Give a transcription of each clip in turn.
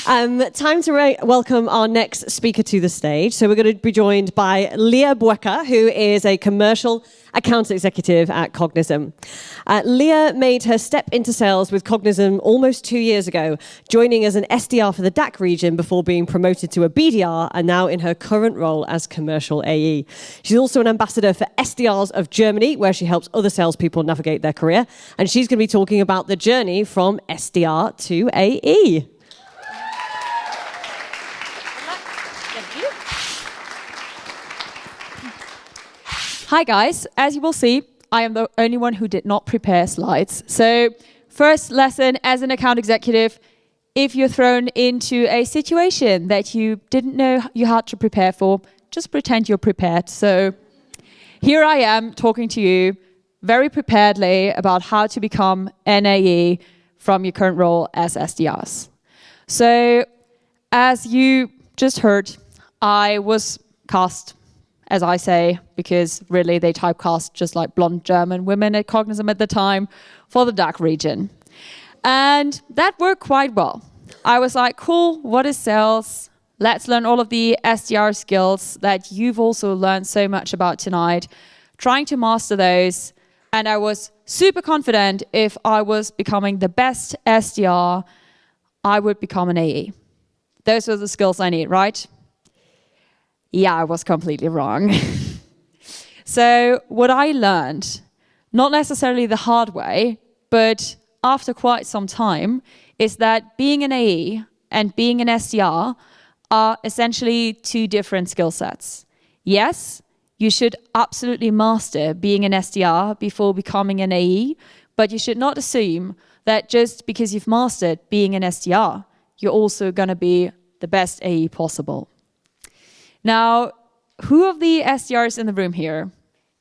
Time to welcome our next speaker to the stage. So we're going to be joined by Lea Buecker, who is a commercial account executive at Cognism. Lea made her step into sales with Cognism almost 2 years ago, joining as an SDR for the DACH region before being promoted to a BDR and now in her current role as commercial AE. She's also an ambassador for SDRs of Germany, where she helps other salespeople navigate their career. And she's going to be talking about the journey from SDR to AE. Hi guys, as you will see, I am the only one who did not prepare slides. So first lesson as an account executive, if you're thrown into a situation that you didn't know you had to prepare for, just pretend you're prepared. So here I am talking to you very preparedly about how to become an AE from your current role as SDRs. So as you just heard, I was cast, as I say, because really they typecast just like blonde German women at Cognism at the time for the DACH region. And that worked quite well. I was like, cool, what is sales? Let's learn all of the SDR skills that you've also learned so much about tonight, trying to master those. And I was super confident if I was becoming the best SDR, I would become an AE. Those were the skills I need, right? Yeah, I was completely wrong. So what I learned, not necessarily the hard way, but after quite some time, is that being an AE and being an SDR are essentially two different skill sets. Yes, you should absolutely master being an SDR before becoming an AE, but you should not assume that just because you've mastered being an SDR, you're also going to be the best AE possible. Now, who of the SDRs in the room here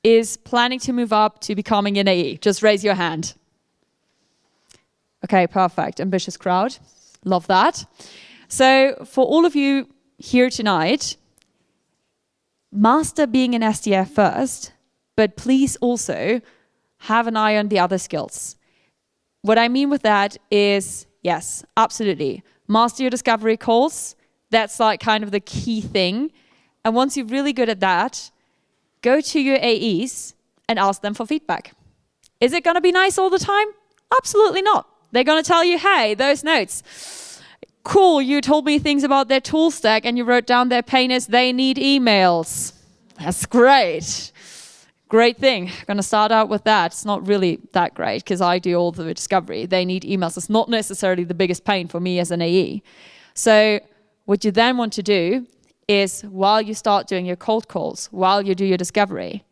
is planning to move up to becoming an AE? Just raise your hand. Okay, perfect. Ambitious crowd. Love that. So for all of you here tonight, master being an SDR first, but please also have an eye on the other skills. What I mean with that is, yes, absolutely. Master your discovery calls. That's like kind of the key thing. And once you're really good at that, go to your AEs and ask them for feedback. Is it going to be nice all the time? Absolutely not. They're going to tell you, hey, those notes, cool, you told me things about their tool stack and you wrote down their pain is they need emails. That's great. Great thing. I'm going to start out with that. It's not really that great because I do all the discovery. They need emails. It's not necessarily the biggest pain for me as an AE. So what you then want to do is while you start doing your cold calls, while you do your discovery,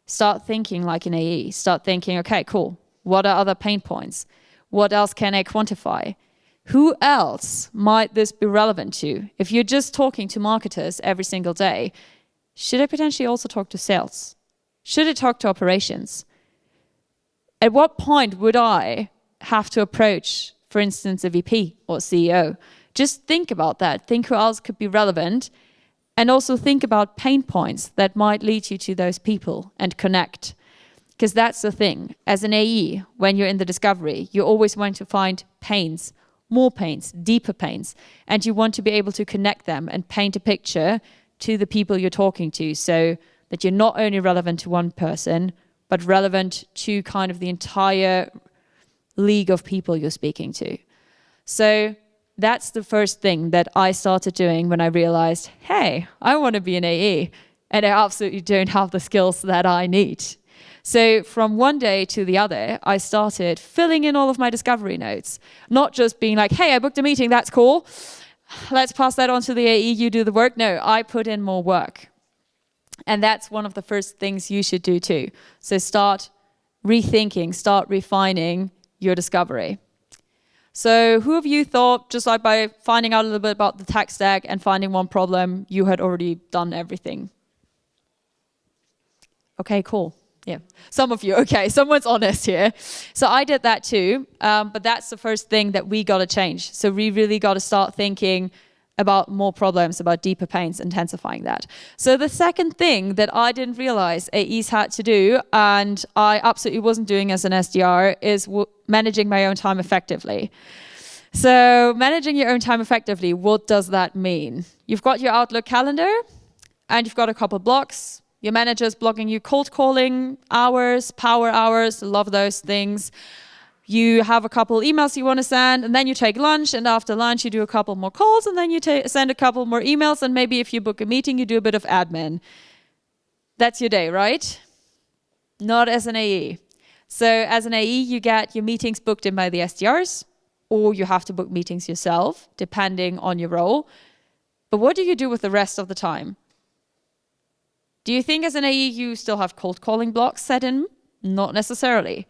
start thinking like an AE. Start thinking, okay, cool. What are other pain points? What else can I quantify? Who else might this be relevant to? If you're just talking to marketers every single day, should I potentially also talk to sales? Should I talk to operations? At what point would I have to approach, for instance, a VP or CEO? Just think about that. Think who else could be relevant. And also think about pain points that might lead you to those people and connect. Because that's the thing. As an AE, when you're in the discovery, you always want to find pains, more pains, deeper pains. And you want to be able to connect them and paint a picture to the people you're talking to so that you're not only relevant to one person, but relevant to kind of the entire league of people you're speaking to. So that's the first thing that I started doing when I realized, hey, I want to be an AE, and I absolutely don't have the skills that I need. So from one day to the other, I started filling in all of my discovery notes, not just being like, hey, I booked a meeting, that's cool. Let's pass that on to the AE, you do the work. No, I put in more work. And that's one of the first things you should do too. So start rethinking, start refining your discovery. So who of you thought, just like by finding out a little bit about the tech stack and finding one problem, you had already done everything? Okay, cool. Yeah, some of you. Okay, someone's honest here. So I did that too, but that's the first thing that we got to change. So we really got to start thinking about more problems, about deeper pains, intensifying that. So the second thing that I didn't realize AEs had to do, and I absolutely wasn't doing as an SDR, is managing my own time effectively. So managing your own time effectively, what does that mean? You've got your Outlook calendar and you've got a couple blocks. Your manager's blocking you cold calling hours, power hours, love those things. You have a couple emails you want to send, and then you take lunch, and after lunch you do a couple more calls, and then you send a couple more emails, and maybe if you book a meeting, you do a bit of admin. That's your day, right? Not as an AE. So as an AE, you get your meetings booked in by the SDRs, or you have to book meetings yourself, depending on your role. But what do you do with the rest of the time? Do you think as an AE you still have cold calling blocks set in? Not necessarily.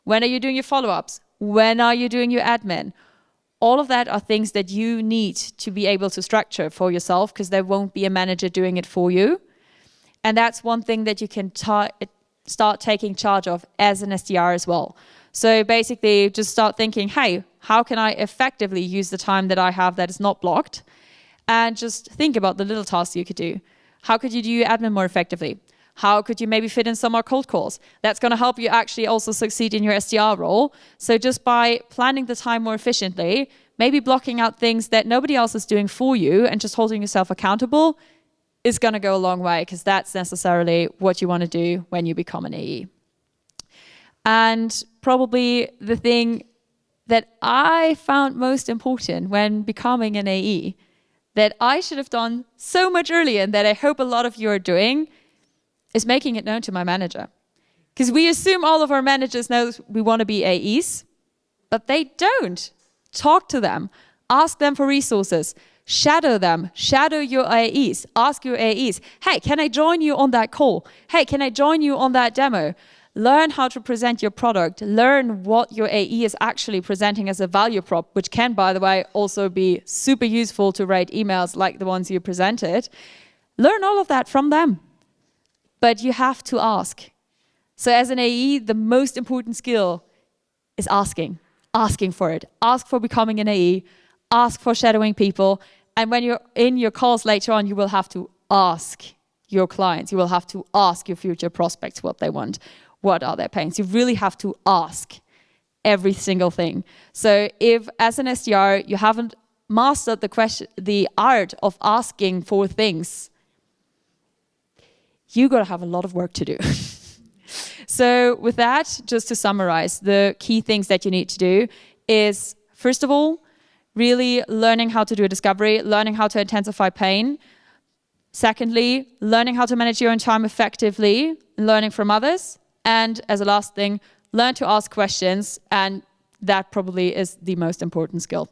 When are you doing your follow-ups? When are you doing your admin? All of that are things that you need to be able to structure for yourself, because there won't be a manager doing it for you. And that's one thing that you can start taking charge of as an SDR as well. So basically just start thinking, hey, how can I effectively use the time that I have that is not blocked? And just think about the little tasks you could do. How could you do your admin more effectively? How could you maybe fit in some more cold calls? That's going to help you actually also succeed in your SDR role. So just by planning the time more efficiently, maybe blocking out things that nobody else is doing for you and just holding yourself accountable is going to go a long way, because that's necessarily what you want to do when you become an AE. And probably the thing that I found most important when becoming an AE, that I should have done so much earlier, and that I hope a lot of you are doing, is making it known to my manager. Because we assume all of our managers know we want to be AEs, but they don't. Talk to them. Ask them for resources. Shadow them. Shadow your AEs. Ask your AEs, hey, can I join you on that call? Hey, can I join you on that demo? Learn how to present your product. Learn what your AE is actually presenting as a value prop, which can, by the way, also be super useful to write emails like the ones you presented. Learn all of that from them. But you have to ask. So as an AE, the most important skill is asking for it. Ask for becoming an AE, ask for shadowing people. And when you're in your calls later on, you will have to ask your clients. You will have to ask your future prospects what they want. What are their pains? You really have to ask every single thing. So if as an SDR, you haven't mastered the art of asking for things, you got to have a lot of work to do. So with that, just to summarize, the key things that you need to do is, first of all, really learning how to do a discovery, learning how to intensify pain. Secondly, learning how to manage your own time effectively, learning from others. And as a last thing, learn to ask questions, and that probably is the most important skill.